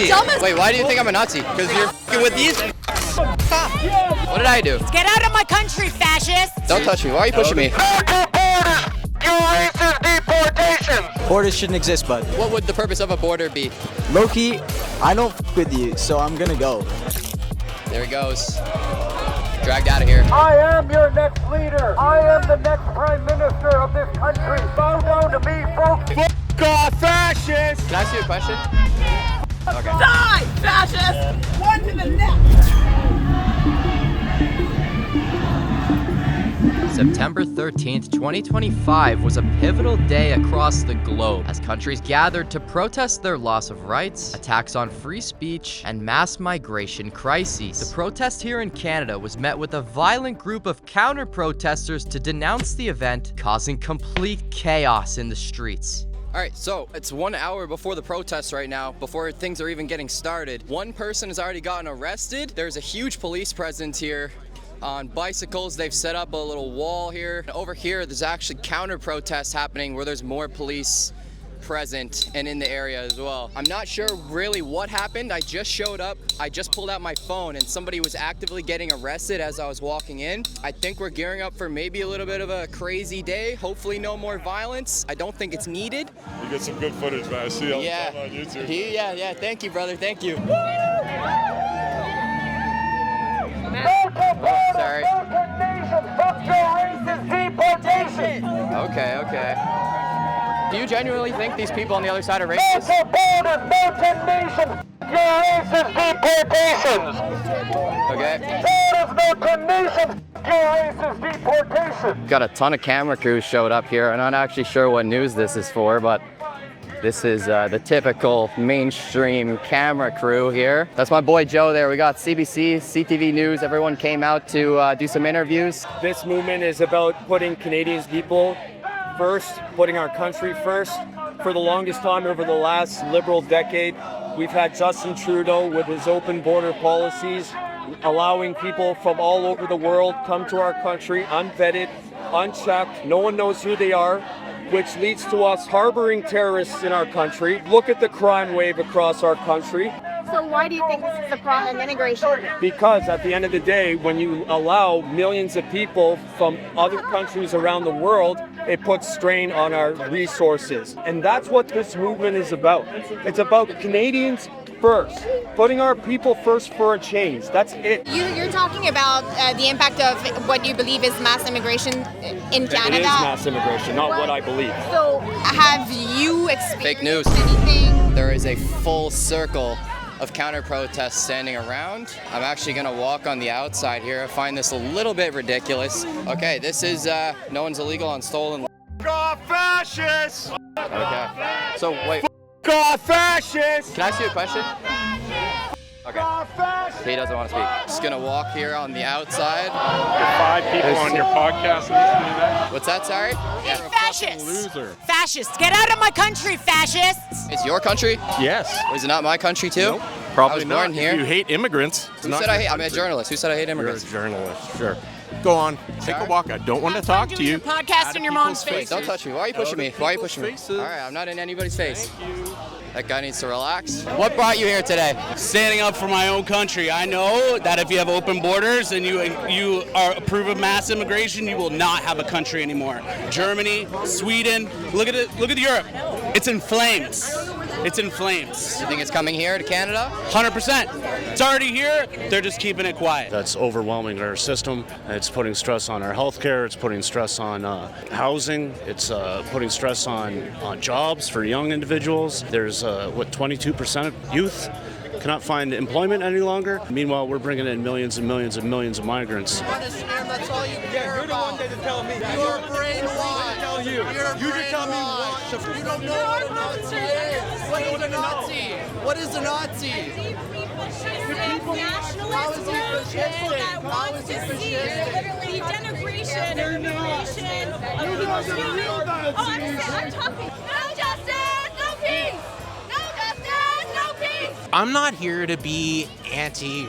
dumbest. Wait, why do you think I'm a Nazi? Because you're f***ing with these? What did I do? Get out of my country, fascist! Don't touch me. Why are you pushing me? Borders shouldn't exist, bud. What would the purpose of a border be? Low-key, I don't f with you, so I'm gonna go. There he goes. Dragged out of here. I am your next leader. I am the next prime minister of this country. Bow down to me, folks. F*** off, fascists! Can I ask you a question? Okay. Die, fascist! One to the next! September 13th, 2025 was a pivotal day across the globe as countries gathered to protest their loss of rights, attacks on free speech, and mass migration crises. The protest here in Canada was met with a violent group of counter-protesters to denounce the event, causing complete chaos in the streets. All right, so it's 1 hour before the protests right now, before things are even getting started. One person has already gotten arrested. There's a huge police presence here. On bicycles, they've set up a little wall here. Over here, there's actually counter-protests happening where there's more police present and in the area as well. I'm not sure really what happened. I just showed up. I just pulled out my phone and somebody was actively getting arrested as I was walking in. I think we're gearing up for maybe a little bit of a crazy day. Hopefully no more violence. I don't think it's needed. You get some good footage, man. I see all the time on YouTube. Yeah. Thank you, brother. Thank you. Sorry. Okay. Do you genuinely think these people on the other side are racist? Okay. Got a ton of camera crews showed up here. I'm not actually sure what news this is for, but this is the typical mainstream camera crew here. That's my boy Joe there. We got CBC, CTV News. Everyone came out to do some interviews. This movement is about putting Canadian people first, putting our country first. For the longest time over the last liberal decade, we've had Justin Trudeau with his open border policies, allowing people from all over the world come to our country unvetted, unchecked. No one knows who they are, which leads to us harboring terrorists in our country. Look at the crime wave across our country. So why do you think this is a problem in immigration? Because at the end of the day, when you allow millions of people from other countries around the world, it puts strain on our resources. And that's what this movement is about. It's about Canadians first, putting our people first for a change. That's it. You're talking about the impact of what you believe is mass immigration in Canada. It is mass immigration, not what I believe. So have you experienced Fake news. anything? There is a full circle of counter-protests standing around. I'm actually gonna walk on the outside here. I find this a little bit ridiculous. Okay, this is, no one's illegal on stolen. Off, fascists! Okay. So, wait, Off, fascists! can I ask you a question? Okay. He doesn't want to speak. Just gonna walk here on the outside. 5 people on your podcast listening to that. What's that, sorry? Hey, fascists! Loser. Fascists! Get out of my country, fascists! It's your country? Yes. Is it not my country too? Nope. Probably I was not. born here. If you hate immigrants, it's Who not said I your hate? I'm a country. journalist. Who said I hate You're a immigrants? journalist, sure. Go on, take Sorry? a walk. I don't want to Have fun talk to doing you. your podcast Out in of your mom's people's face. Don't touch me. Why are you pushing me? Why are you pushing me? Faces. All right, I'm not in anybody's face. That guy needs to relax. What brought you here today? Standing up for my own country. I know that if you have open borders and you approve of mass immigration, you will not have a country anymore. Germany, Sweden, look at it. Look at Europe. It's in flames. It's in flames. You think it's coming here to Canada? 100%. It's already here. They're just keeping it quiet. That's overwhelming our system. It's putting stress on our healthcare. It's putting stress on housing. It's putting stress on jobs for young individuals. There's 22% of youth cannot find employment any longer. Meanwhile, we're bringing in millions and millions and millions of migrants. That's all you care about. You're the one to tell me. You're brainwashed. You just tell me what. You don't know what a Nazi is. What is a Nazi? What is a Nazi? How is it fascistic? How is it fascistic? The denigration and humiliation of people's feelings. I'm talking. No justice, no peace. No justice, no peace. I'm not here to be anti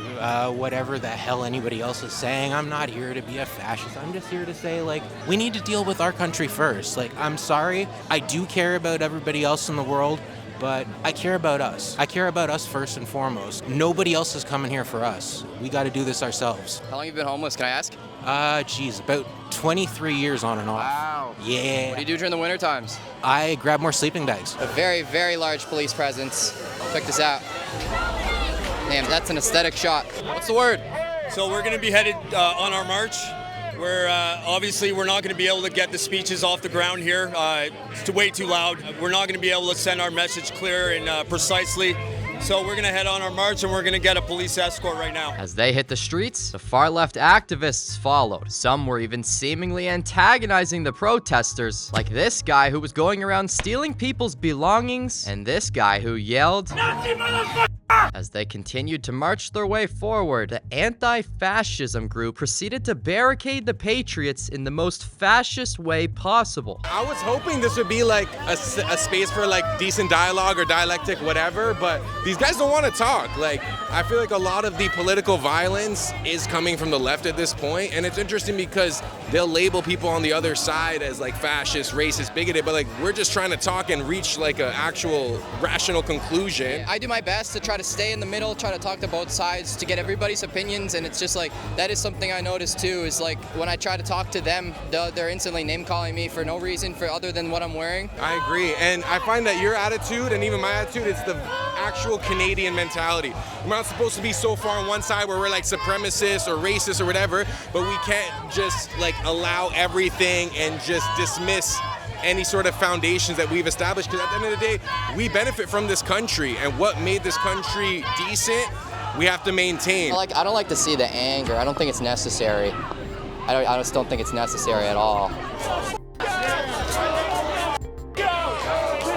whatever the hell anybody else is saying. I'm not here to be a fascist. I'm just here to say, like, we need to deal with our country first. Like, I'm sorry. I do care about everybody else in the world. but I care about us. I care about us first and foremost. Nobody else is coming here for us. We got to do this ourselves. How long have you been homeless, can I ask? About 23 years on and off. Wow. Yeah. What do you do during the winter times? I grab more sleeping bags. A very, very large police presence. Check this out. Damn, that's an aesthetic shot. What's the word? So we're going to be headed on our march. Obviously we're not going to be able to get the speeches off the ground here. It's way too loud. We're not going to be able to send our message clear and precisely. So we're going to head on our march and we're going to get a police escort right now. As they hit the streets, the far-left activists followed. Some were even seemingly antagonizing the protesters, like this guy who was going around stealing people's belongings, and this guy who yelled, "Nazi motherfucker!" As they continued to march their way forward, the anti-fascism group proceeded to barricade the Patriots in the most fascist way possible. I was hoping this would be like a space for like decent dialogue or dialectic, whatever, but these guys don't want to talk. Like, I feel like a lot of the political violence is coming from the left at this point, and it's interesting because they'll label people on the other side as like fascist, racist, bigoted, but like we're just trying to talk and reach like an actual rational conclusion. I do my best to try to stay in the middle, try to talk to both sides, to get everybody's opinions, and it's just like, that is something I noticed too, is like when I try to talk to them, they're instantly name calling me for no reason other than what I'm wearing. I agree, and I find that your attitude and even my attitude, it's the actual Canadian mentality. We're not supposed to be so far on one side where we're like supremacists or racist or whatever, but we can't just like allow everything and just dismiss any sort of foundations that we've established, because at the end of the day, we benefit from this country, and what made this country decent, we have to maintain. I don't like to see the anger. I don't think it's necessary. I just don't think it's necessary at all. This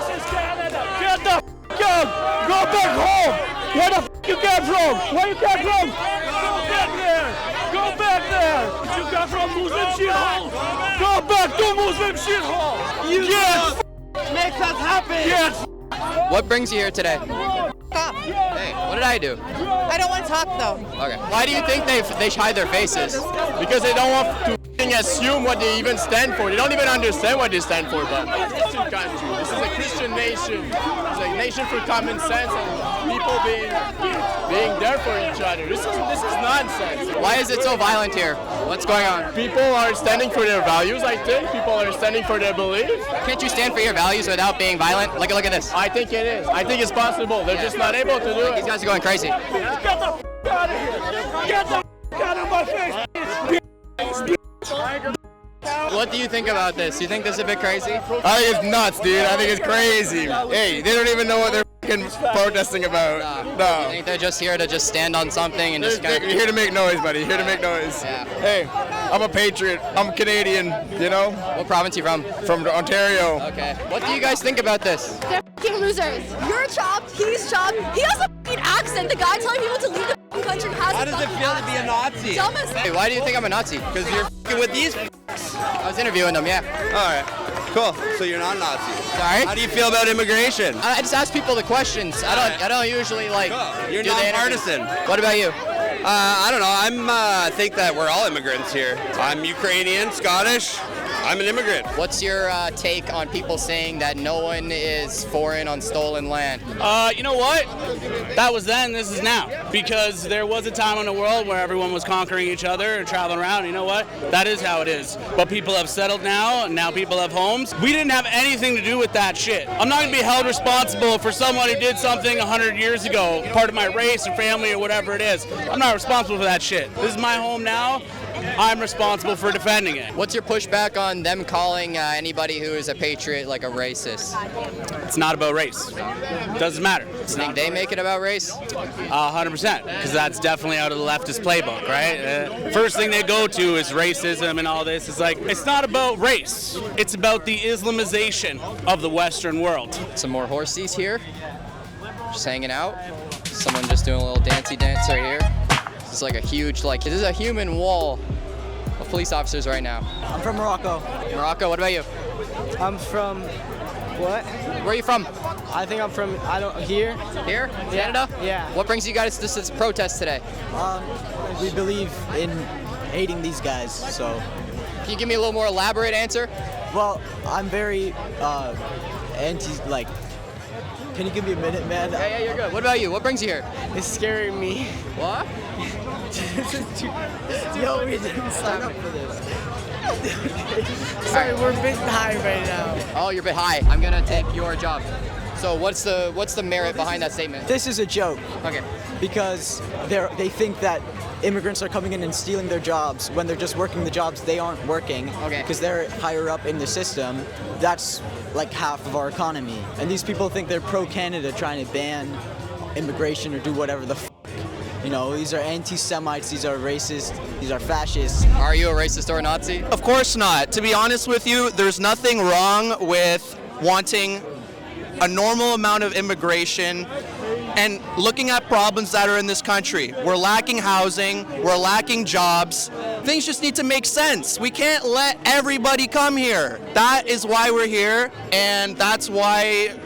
is Canada. Get the f*** out! Go back home! Where the f*** you came from? Where you came from? Go back there! Go back there! You come from Muslim shithole! Go back to Muslim shithole! You yes! Makes us happy! Yes! What brings you here today? Stop. Hey, what did I do? I don't want to talk though. Okay. Why do you think they hide their faces? Because they don't want to assume what they even stand for. They don't even understand what they stand for. But it's a Christian country. This is a Christian nation. It's a nation for common sense and people being there for each other. This is nonsense. Why is it so violent here? What's going on? People are standing for their values, I think. People are standing for their beliefs. Can't you stand for your values without being violent? Look at this. I think it is. I think it's possible. They're just not able to do it. These guys are going crazy. Get the f*** out of here! Get the f*** out of my face! What do you think about this? You think this is a bit crazy? I think it's nuts, dude. I think it's crazy. Hey, they don't even know what they're protesting about. No. I think they're just here to just stand on something and just kind of... You're here to make noise, buddy. You're here to make noise. Yeah. Hey, I'm a patriot. I'm Canadian, you know? What province are you from? From Ontario. Okay. What do you guys think about this? They're f***ing losers. You're chopped, he's chopped. He has a f***ing accent. The guy telling people to leave the f***ing country has How does it feel to be a Nazi? Dumbest. Hey, why do you think I'm a Nazi? Because you're f***ing with these I was interviewing them, yeah. All right, cool. So you're not Nazi. Sorry? How do you feel about immigration? I just ask people the questions. I don't usually like. Cool. You're do the nonpartisan. What about you? I don't know. I think that we're all immigrants here. I'm Ukrainian, Scottish. I'm an immigrant. What's your take on people saying that no one is foreign on stolen land? You know what? That was then, this is now. Because there was a time in the world where everyone was conquering each other and traveling around. You know what? That is how it is. But people have settled now, and now people have homes. We didn't have anything to do with that shit. I'm not going to be held responsible for someone who did something 100 years ago, part of my race or family or whatever it is. I'm not responsible for that shit. This is my home now. I'm responsible for defending it. What's your pushback on them calling anybody who is a patriot like a racist? It's not about race. It doesn't matter. Think they make it about race? 100%, because that's definitely out of the leftist playbook, right? First thing they go to is racism and all this. It's like, it's not about race. It's about the Islamization of the Western world. Some more horsies here, just hanging out. Someone just doing a little dancey dance right here. This is like a huge, this is a human wall of police officers right now. I'm from Morocco. Morocco, what about you? I'm from, what? Where are you from? I think I'm from, here. Here? Canada? Yeah. What brings you guys to this protest today? We believe in hating these guys, so. Can you give me a little more elaborate answer? Well, I'm very, Can you give me a minute, man? Yeah, you're good. What about you? What brings you here? It's scaring me. What? Yo, we didn't sign up for this. Sorry, we're a bit high right now. Oh, you're a bit high. I'm gonna take your job. So what's the merit behind that statement? This is a joke. Okay. Because they think that immigrants are coming in and stealing their jobs when they're just working the jobs they aren't working. Okay. Because they're higher up in the system. That's like half of our economy. And these people think they're pro-Canada trying to ban immigration or do whatever the You know, these are anti-Semites, these are racist, these are fascists. Are you a racist or a Nazi? Of course not. To be honest with you, there's nothing wrong with wanting a normal amount of immigration and looking at problems that are in this country. We're lacking housing, we're lacking jobs. Things just need to make sense. We can't let everybody come here. That is why we're here, and that's why,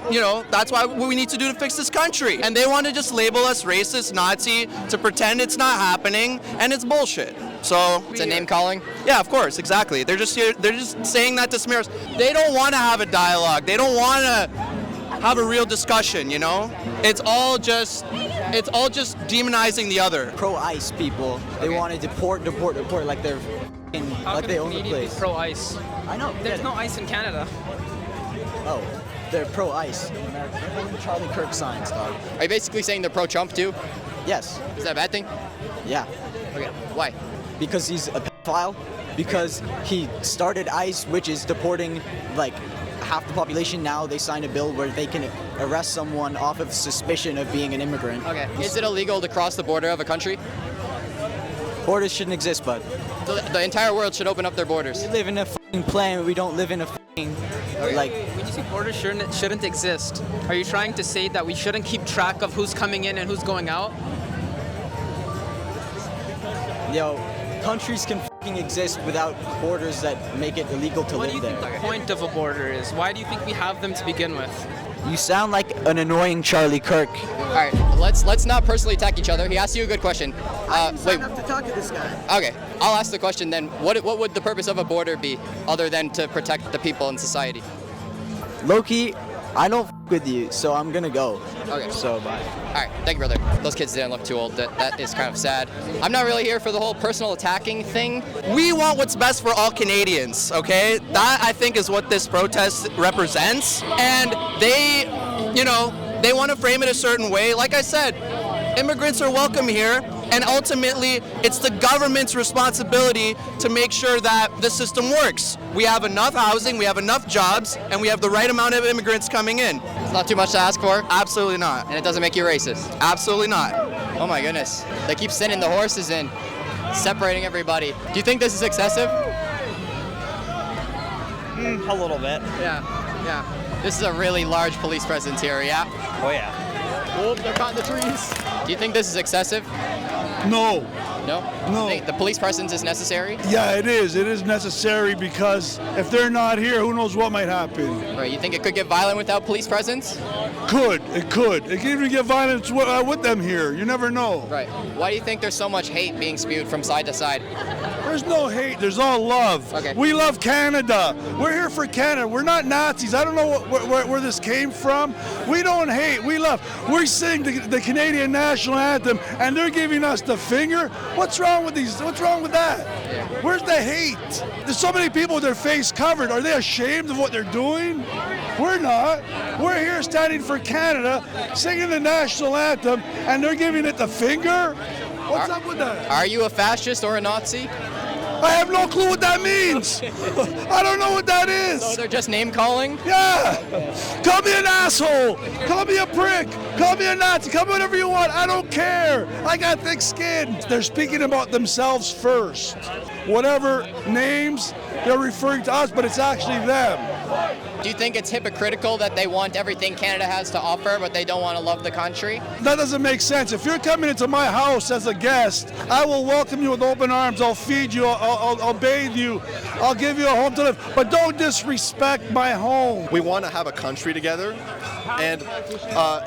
that's why what we need to do to fix this country. And they want to just label us racist, Nazi, to pretend it's not happening, and it's bullshit. So it's a name calling? Yeah, of course, exactly. They're just here, they're just saying that to smear us. They don't want to have a dialogue. They don't want to have a real discussion, It's all just demonizing the other. Pro-ICE people, they want to deport like they're like they own the place. Pro-ICE? I know. There's no ICE in Canada. Oh, they're pro-ICE in America. They're holding Charlie Kirk signs, dog. Are you basically saying they're pro-Trump too? Yes. Is that a bad thing? Yeah. Okay. Why? Because he's a pedophile. Because he started ICE, which is deporting like half the population. Now they signed a bill where they can arrest someone off of suspicion of being an immigrant. Okay. Is it illegal to cross the border of a country? Borders shouldn't exist, bud. The entire world should open up their borders. We live in a fucking planet. We don't live in a fucking like. When you say borders shouldn't exist, are you trying to say that we shouldn't keep track of who's coming in and who's going out? Yo, countries can fucking exist without borders that make it illegal to live there. What do you think the point of a border is? Why do you think we have them to begin with? You sound like an annoying Charlie Kirk. All right, let's not personally attack each other. He asked you a good question. Wait. I have to talk to this guy. Okay, I'll ask the question then. What would the purpose of a border be, other than to protect the people in society? Loki, I don't with you, so I'm gonna go. Okay. So bye. All right, thank you, brother. Those kids didn't look too old. That is kind of sad. I'm not really here for the whole personal attacking thing. We want what's best for all Canadians, okay? That, I think, is what this protest represents. And they want to frame it a certain way. Like I said, immigrants are welcome here. And ultimately, it's the government's responsibility to make sure that the system works. We have enough housing, we have enough jobs, and we have the right amount of immigrants coming in. It's not too much to ask for? Absolutely not. And it doesn't make you racist? Absolutely not. Oh my goodness. They keep sending the horses in, separating everybody. Do you think this is excessive? A little bit. Yeah. This is a really large police presence here, yeah? Oh yeah. Oh, they're caught in the trees. Do you think this is excessive? No. No? No. You think the police presence is necessary? Yeah, it is. It is necessary because if they're not here, who knows what might happen. Right, you think it could get violent without police presence? It could. It can even get violent with them here. You never know. Right. Why do you think there's so much hate being spewed from side to side? There's no hate. There's all love. Okay. We love Canada. We're here for Canada. We're not Nazis. I don't know where this came from. We don't hate. We love. We sing the Canadian national anthem, and they're giving us the finger. What's wrong with these? What's wrong with that? Yeah. Where's the hate? There's so many people with their face covered. Are they ashamed of what they're doing? We're not. We're here standing for Canada, singing the national anthem, and they're giving it the finger? What's up with that? Are you a fascist or a Nazi? I have no clue what that means. I don't know what that is. So they're just name calling? Yeah. Call me an asshole. Call me a prick. Call me a Nazi. Call me whatever you want. I don't care. I got thick skin. They're speaking about themselves first. Whatever names they're referring to us, but it's actually them. Do you think it's hypocritical that they want everything Canada has to offer, but they don't want to love the country? That doesn't make sense. If you're coming into my house as a guest, I will welcome you with open arms. I'll feed you. I'll bathe you. I'll give you a home to live. But don't disrespect my home. We want to have a country together, And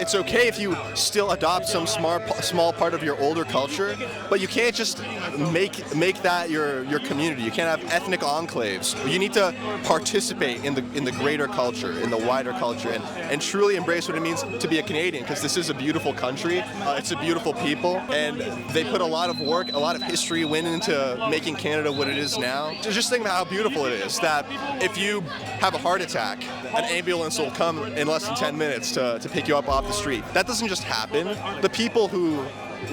it's okay if you still adopt some small part of your older culture, but you can't just make that your community. You can't have ethnic enclaves. You need to participate in the greater culture, in the wider culture, and truly embrace what it means to be a Canadian, because this is a beautiful country. It's a beautiful people, and they put a lot of work, a lot of history went into making Canada what it is now. Just think about how beautiful it is, that if you have a heart attack, an ambulance will come in less than 10 minutes to pick you up off the street. That doesn't just happen. The people who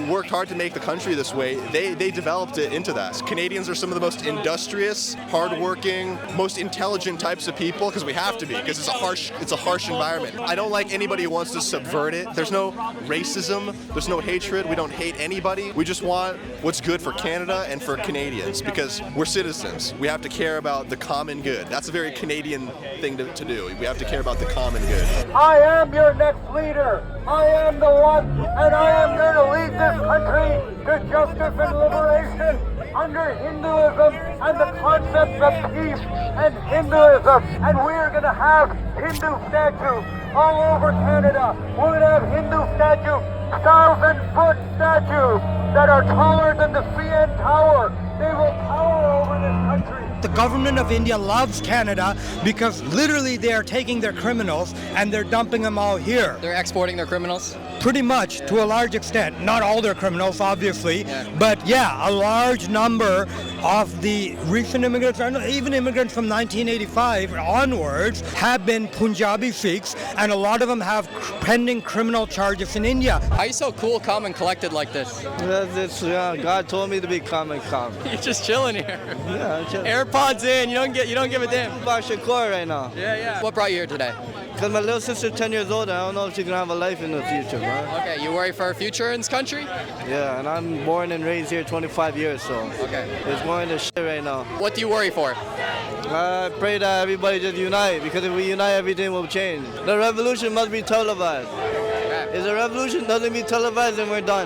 worked hard to make the country this way, they developed it into that. Canadians are some of the most industrious, hardworking, most intelligent types of people, because we have to be, because it's a harsh environment. I don't like anybody who wants to subvert it. There's no racism, there's no hatred, we don't hate anybody. We just want what's good for Canada and for Canadians, because we're citizens. We have to care about the common good. That's a very Canadian thing to do. We have to care about the common good. I am your next leader. I am the one, and I am going to lead this country to justice and liberation under Hinduism and the concepts of peace and Hinduism. And we are going to have Hindu statues all over Canada. We're going to have Hindu statues, 1,000-foot statues that are taller than the CN Tower. They will tower over this country. The government of India loves Canada because literally they are taking their criminals and they're dumping them all here. They're exporting their criminals? Pretty much, to a large extent. Not all their criminals, obviously, but yeah, a large number of the recent immigrants, even immigrants from 1985 onwards, have been Punjabi Sikhs, and a lot of them have pending criminal charges in India. How are you so cool, calm, and collected like this? God told me to be calm and calm. You're just chilling here. Yeah, I'm chilling. AirPods in, you don't give a damn. I'm Shakur right now. Yeah. What brought you here today? Because my little sister's 10 years old, I don't know if she's going to have a life in the future, man. Okay, you worry for our future in this country? Yeah, and I'm born and raised here 25 years, so it's going to shit right now. What do you worry for? I pray that everybody just unite, because if we unite, everything will change. The revolution must be televised. If the revolution doesn't be televised, then we're done.